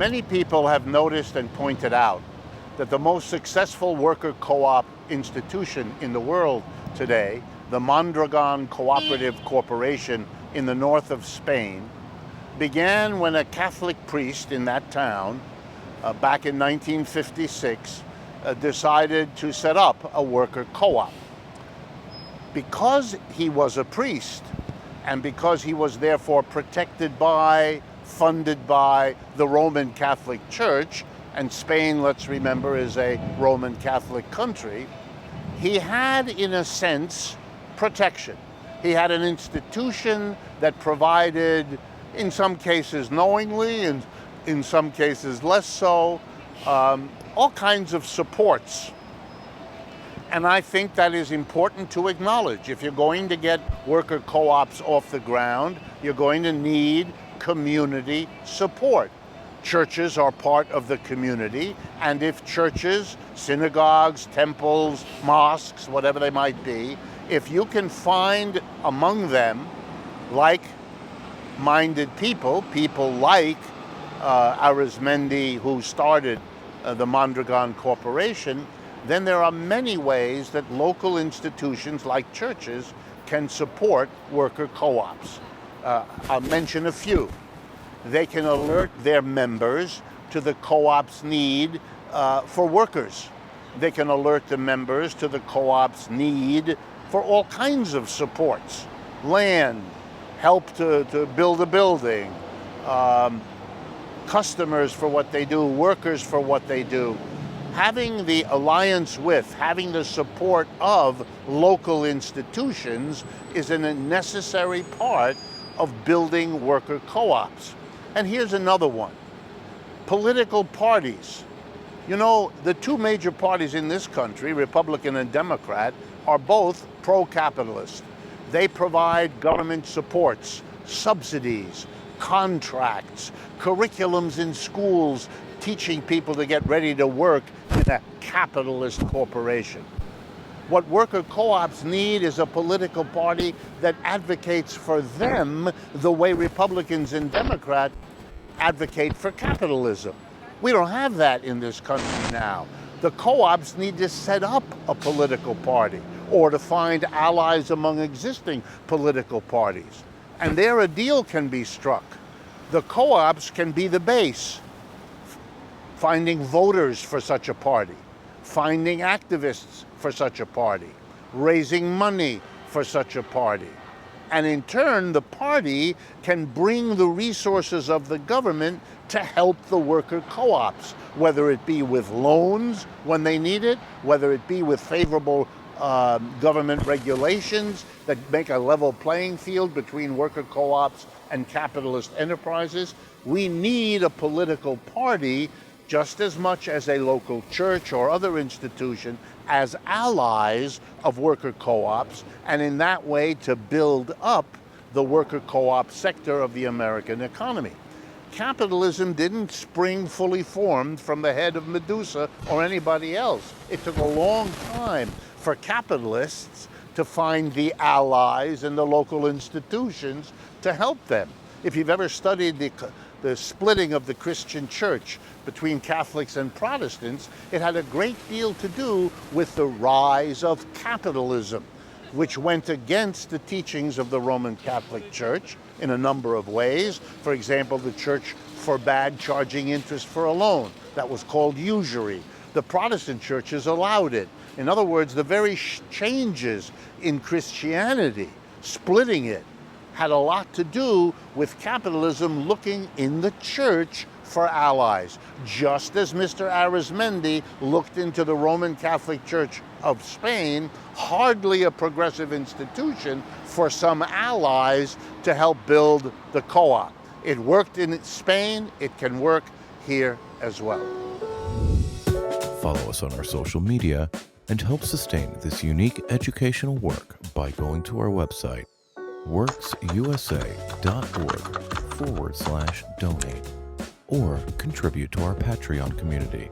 Many people have noticed and pointed out that the most successful worker co-op institution in the world today, the Mondragon Cooperative Corporation in the north of Spain, began when a Catholic priest in that town, back in 1956, decided to set up a worker co-op. Because he was a priest, and because he was therefore protected by, funded by the Roman Catholic Church, and Spain, let's remember, is a Roman Catholic country, he had, in a sense, protection. He had an institution that provided, in some cases knowingly, and in some cases less so, all kinds of supports. And I think that is important to acknowledge. If you're going to get worker co-ops off the ground, you're going to need community support. Churches are part of the community, and if churches, synagogues, temples, mosques, whatever they might be, if you can find among them like-minded people like Arizmendi, who started the Mondragon Corporation, then there are many ways that local institutions like churches can support worker co-ops. I'll mention a few. They can alert their members to the co-op's need for workers. They can alert the members to the co-op's need for all kinds of supports. Land, help to build a building, customers for what they do, workers for what they do. Having the alliance with, having the support of local institutions is a necessary part of building worker co-ops. And here's another one. Political parties. You know, the two major parties in this country, Republican and Democrat, are both pro-capitalist. They provide government supports, subsidies, contracts, curriculums in schools, teaching people to get ready to work in a capitalist corporation. What worker co-ops need is a political party that advocates for them the way Republicans and Democrats advocate for capitalism. We don't have that in this country now. The co-ops need to set up a political party or to find allies among existing political parties. And there a deal can be struck. The co-ops can be the base, finding voters for such a party, finding activists for such a party, raising money for such a party. And in turn, the party can bring the resources of the government to help the worker co-ops, whether it be with loans when they need it, whether it be with favorable government regulations that make a level playing field between worker co-ops and capitalist enterprises. We need a political party just as much as a local church or other institution as allies of worker co-ops, and in that way to build up the worker co-op sector of the American economy. Capitalism didn't spring fully formed from the head of Medusa or anybody else. It took a long time for capitalists to find the allies and the local institutions to help them. If you've ever studied the splitting of the Christian church between Catholics and Protestants, it had a great deal to do with the rise of capitalism, which went against the teachings of the Roman Catholic Church in a number of ways. For example, the church forbade charging interest for a loan. That was called usury. The Protestant churches allowed it. In other words, the very changes in Christianity, splitting it, had a lot to do with capitalism looking in the church for allies, just as Mr. Arizmendi looked into the Roman Catholic Church of Spain, hardly a progressive institution, for some allies to help build the co-op. It worked in Spain, it can work here as well. Follow us on our social media and help sustain this unique educational work by going to our website, worksusa.org/donate, or contribute to our Patreon community